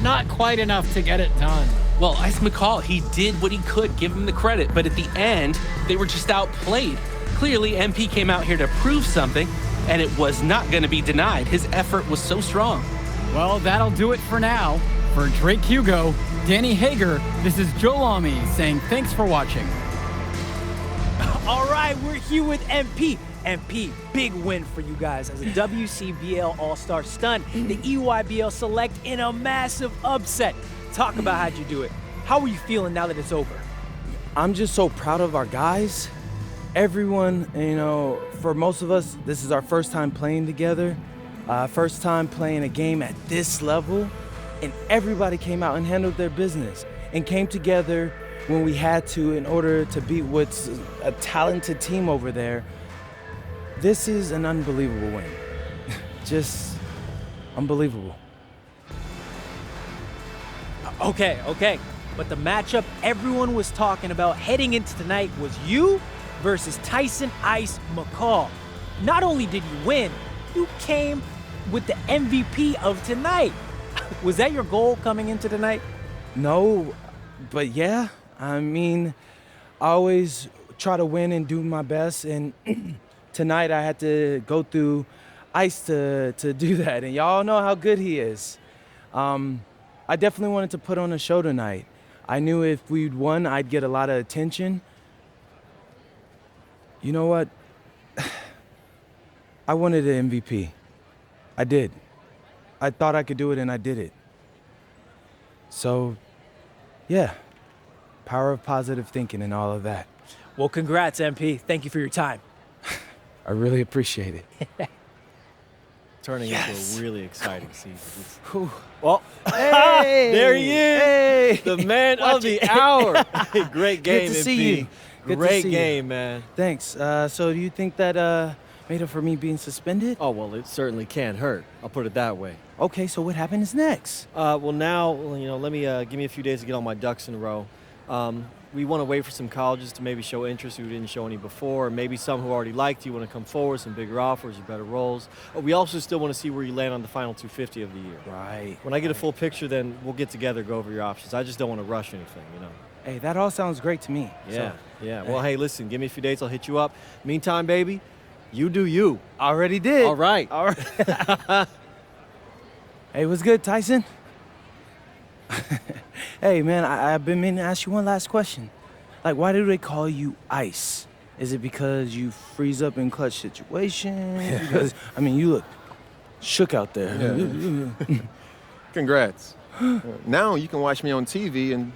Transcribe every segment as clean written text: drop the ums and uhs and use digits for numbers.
not quite enough to get it done. Well, Ice McCall, he did what he could, give him the credit, but at the end, they were just outplayed. Clearly, MP came out here to prove something, and it was not going to be denied. His effort was so strong. Well, that'll do it for now. For Drake Hugo, Danny Hager, this is Joe Lamy saying thanks for watching. All right, we're here with MP. MP, big win for you guys as a WCBL All-Star stunned the EYBL Select in a massive upset. Talk about how'd you do it. How are you feeling now that it's over? I'm just so proud of our guys. Everyone, you know, for most of us, this is our first time playing together, first time playing a game at this level, and everybody came out and handled their business and came together when we had to in order to beat what's a talented team over there. This is an unbelievable win. Just unbelievable. Okay. But the matchup everyone was talking about heading into tonight was you versus Tyson Ice McCall. Not only did you win, you came with the MVP of tonight. Was that your goal coming into tonight? No, but yeah. I mean, I always try to win and do my best, and tonight I had to go through Ice to do that, and y'all know how good he is. I definitely wanted to put on a show tonight. I knew if we'd won, I'd get a lot of attention. You know what? I wanted an MVP. I did. I thought I could do it, and I did it. So, yeah, power of positive thinking and all of that. Well, congrats, MP. Thank you for your time. I really appreciate it. Turning into a really exciting season. Well, Hey, there he is, Hey, the man of the hour. Great game, Good to MP. see you. Good to Great see you. game, man. Thanks. So do you think that made up for me being suspended? Oh, well, it certainly can't hurt. I'll put it that way. Okay, so what happens next? Well, now, let me give me a few days to get all my ducks in a row. We want to wait for some colleges to maybe show interest who didn't show any before, or maybe some who already liked you want to come forward, some bigger offers or better roles. We also still want to see where you land on the final 250 of the year. Right. When I get a full picture, then we'll get together, go over your options. I just don't want to rush anything, Hey, that all sounds great to me. Yeah, So, yeah. Well, hey, listen, give me a few days, I'll hit you up. Meantime, baby, you do you. already did. All right. All right. Hey, what's good, Tyson? Hey, man, I've been meaning to ask you one last question. Like, why do they call you Ice? Is it because you freeze up in clutch situations? Because, I mean, you look shook out there. Congrats. Now you can watch me on TV and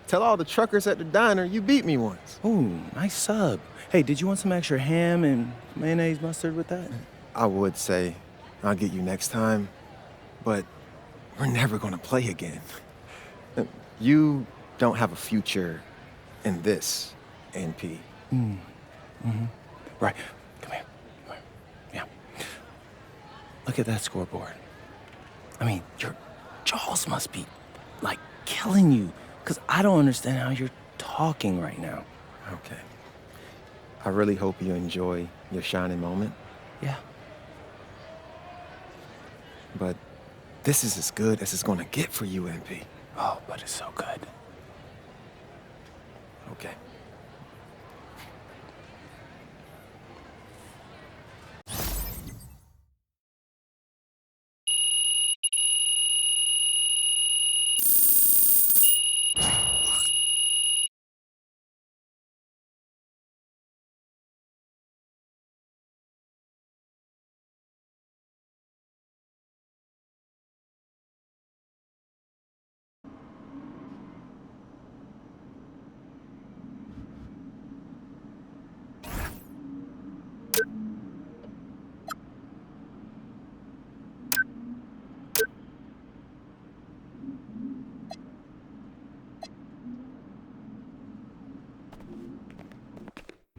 tell all the truckers at the diner you beat me once. Ooh, nice sub. Hey, did you want some extra ham and mayonnaise mustard with that? I would say I'll get you next time, but we're never gonna play again. You don't have a future in this, NP. Right. Come here. Yeah. Look at that scoreboard. I mean, your jaws must be, like, killing you, because I don't understand how you're talking right now. Okay. I really hope you enjoy your shining moment, Yeah. but this is as good as it's gonna get for you, NP. Oh, but it's so good. Okay.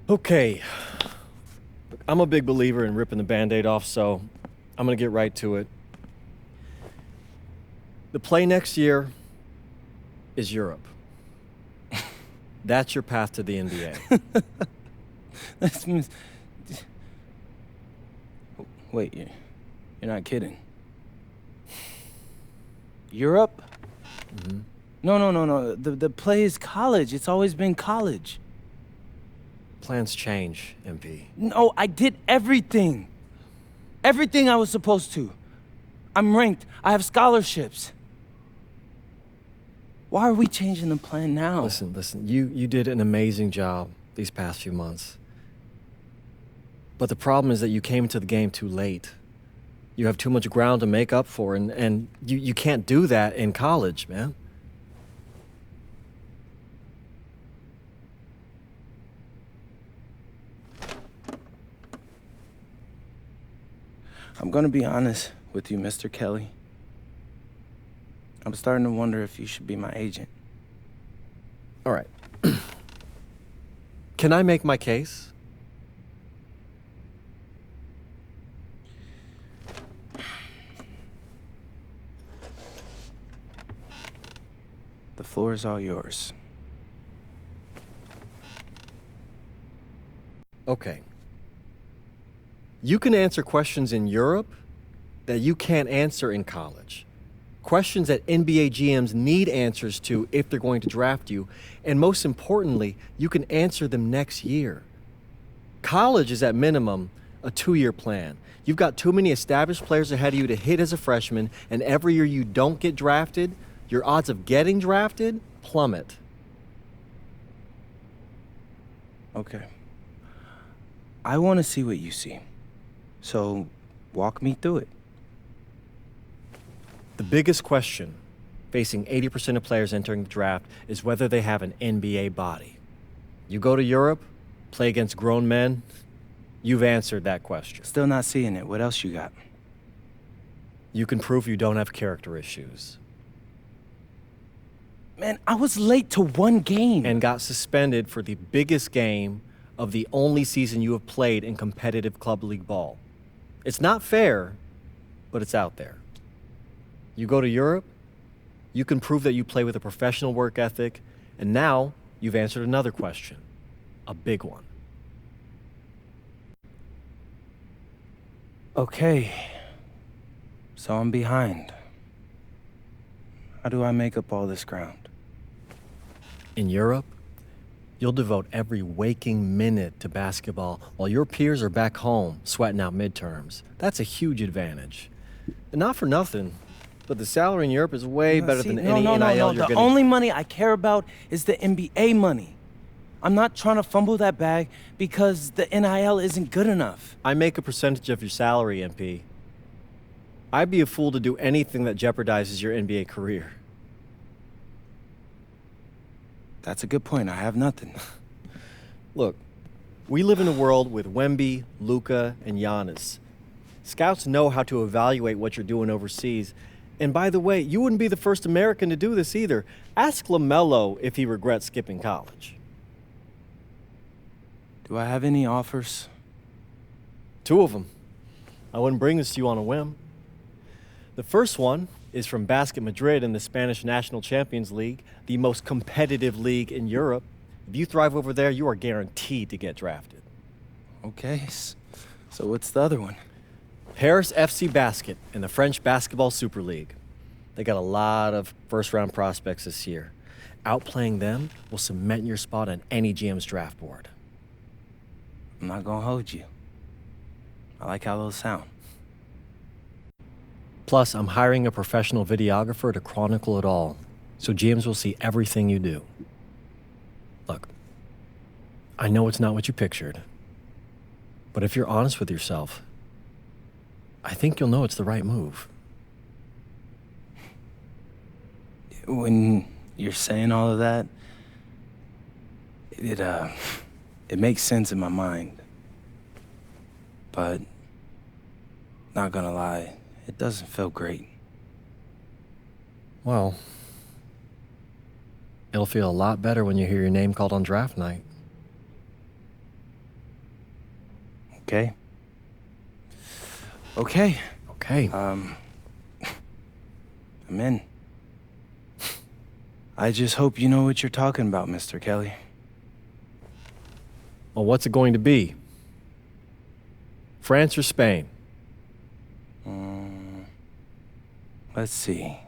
Okay. I'm a big believer in ripping the Band-Aid off, so I'm going to get right to it. The play next year is Europe. That's your path to the NBA. That means... Wait, you're not kidding. Europe? No. The play is college. It's always been college. Plans change, MP. No, I did everything. Everything I was supposed to. I'm ranked. I have scholarships. Why are we changing the plan now? Listen, you did an amazing job these past few months. But the problem is that you came into the game too late. You have too much ground to make up for, and you can't do that in college, man. I'm gonna be honest with you, Mr. Kelly. I'm starting to wonder if you should be my agent. All right. Can I make my case? The floor is all yours. Okay. You can answer questions in Europe that you can't answer in college. Questions that NBA GMs need answers to if they're going to draft you. And most importantly, you can answer them next year. College is at minimum a 2-year plan. You've got too many established players ahead of you to hit as a freshman, and every year you don't get drafted, your odds of getting drafted plummet. Okay. I want to see what you see. So, walk me through it. The biggest question facing 80% of players entering the draft is whether they have an NBA body. You go to Europe, play against grown men, you've answered that question. Still not seeing it. What else you got? You can prove you don't have character issues. Man, I was late to one game. And got suspended for the biggest game of the only season you have played in competitive club league ball. It's not fair, but it's out there. You go to Europe, you can prove that you play with a professional work ethic, and now you've answered another question, a big one. Okay. So I'm behind. How do I make up all this ground? In Europe, you'll devote every waking minute to basketball while your peers are back home sweating out midterms. That's a huge advantage. And not for nothing, but the salary in Europe is way better than any NIL you're The getting. only money I care about is the NBA money. I'm not trying to fumble that bag because the NIL isn't good enough. I make a percentage of your salary, MP. I'd be a fool to do anything that jeopardizes your NBA career. That's a good point. I have nothing. Look, we live in a world with Wemby, Luka, and Giannis. Scouts know how to evaluate what you're doing overseas. And by the way, you wouldn't be the first American to do this either. Ask LaMelo if he regrets skipping college. Do I have any offers? 2 of them. I wouldn't bring this to you on a whim. The first one is from Basket Madrid in the Spanish National Champions League, the most competitive league in Europe. If you thrive over there, you are guaranteed to get drafted. Okay, so what's the other one? Paris FC Basket in the French Basketball Super League. They got a lot of first-round prospects this year. Outplaying them will cement your spot on any GM's draft board. I'm not gonna hold you. I like how those sound. Plus, I'm hiring a professional videographer to chronicle it all, so GMs will see everything you do. Look, I know it's not what you pictured, but if you're honest with yourself, I think you'll know it's the right move. When you're saying all of that, it makes sense in my mind. But, not gonna lie, it doesn't feel great. Well, it'll feel a lot better when you hear your name called on draft night. Okay? Okay. Okay. I'm in. I just hope you know what you're talking about, Mr. Kelly. Well, what's it going to be? France or Spain? Let's see.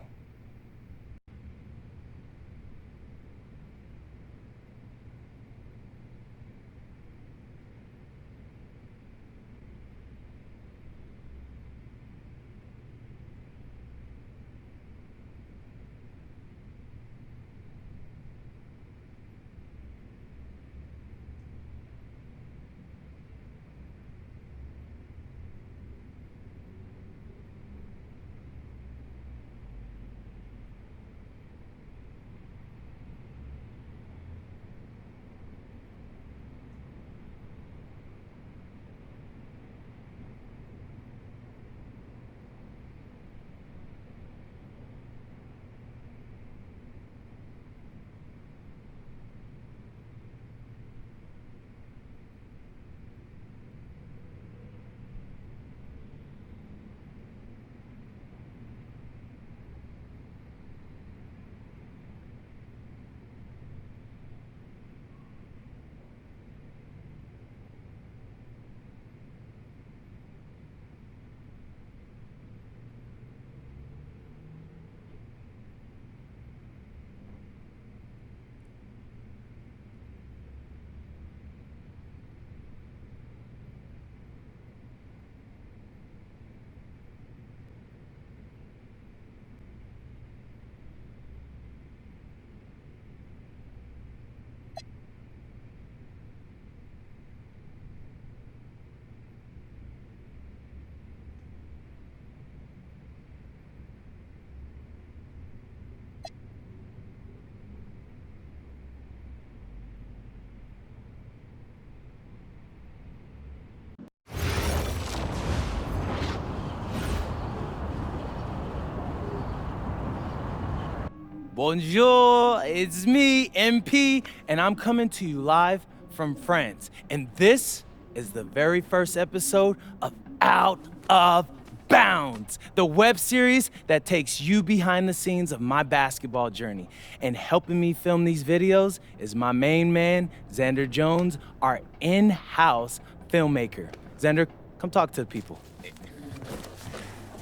Bonjour, it's me, MP, and I'm coming to you live from France. And this is the very first episode of Out of Bounds, the web series that takes you behind the scenes of my basketball journey. And helping me film these videos is my main man, Xander Jones, our in-house filmmaker. Xander, come talk to the people.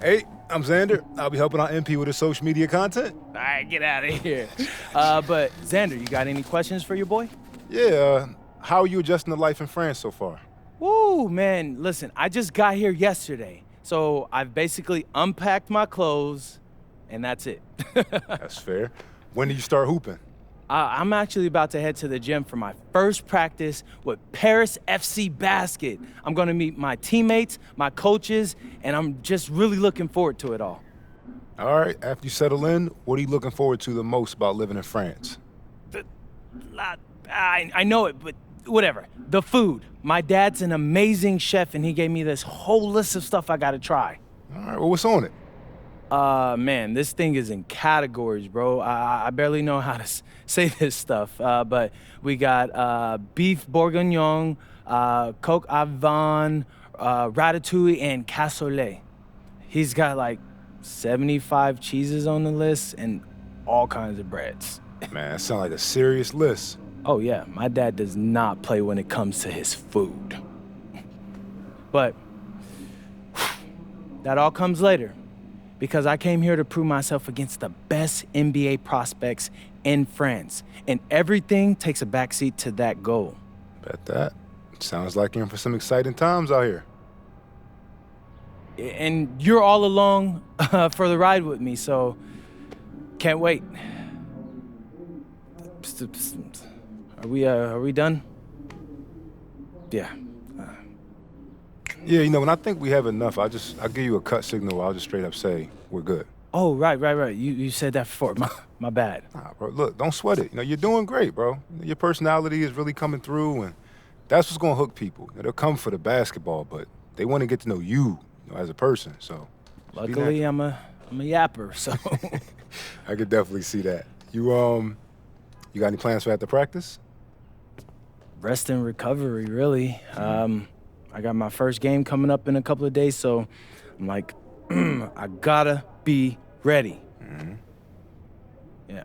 Hey, I'm Xander. I'll be helping out MP with his social media content. All right, get out of here. But Xander, you got any questions for your boy? Yeah, how are you adjusting to life in France so far? Woo, man, listen, I just got here yesterday. So I've basically unpacked my clothes, and that's it. That's fair. When do you start hooping? I'm actually about to head to the gym for my first practice with Paris FC Basket. I'm gonna meet my teammates, my coaches, and I'm just really looking forward to it all. All right, after you settle in, what are you looking forward to the most about living in France? I know it, but whatever. The food. My dad's an amazing chef, and he gave me this whole list of stuff I gotta try. All right, well, what's on it? Man, this thing is in categories, bro. I barely know how to say this stuff, but we got beef bourguignon, coq au vin, ratatouille, and cassoulet. He's got like 75 cheeses on the list and all kinds of breads. Man, that sounds like a serious list. Oh yeah, my dad does not play when it comes to his food. But that all comes later, because I came here to prove myself against the best NBA prospects in France, and everything takes a backseat to that goal. Bet that. Sounds like you're in for some exciting times out here. And you're all along for the ride with me, so can't wait. Are we done? Yeah. Yeah, you know, when I think we have enough, I'll give you a cut signal. I'll just straight up say we're good. Oh, right. You said that before. My bad. Nah, bro, look, don't sweat it. You know, you're doing great, bro. Your personality is really coming through, and that's what's gonna hook people. You know, they'll come for the basketball, but they want to get to know you, as a person. So, luckily, I'm a yapper, so. I could definitely see that. You got any plans for after practice? Rest and recovery, really. I got my first game coming up in a couple of days, so I'm like, I gotta be ready. Mm-hmm. Yeah.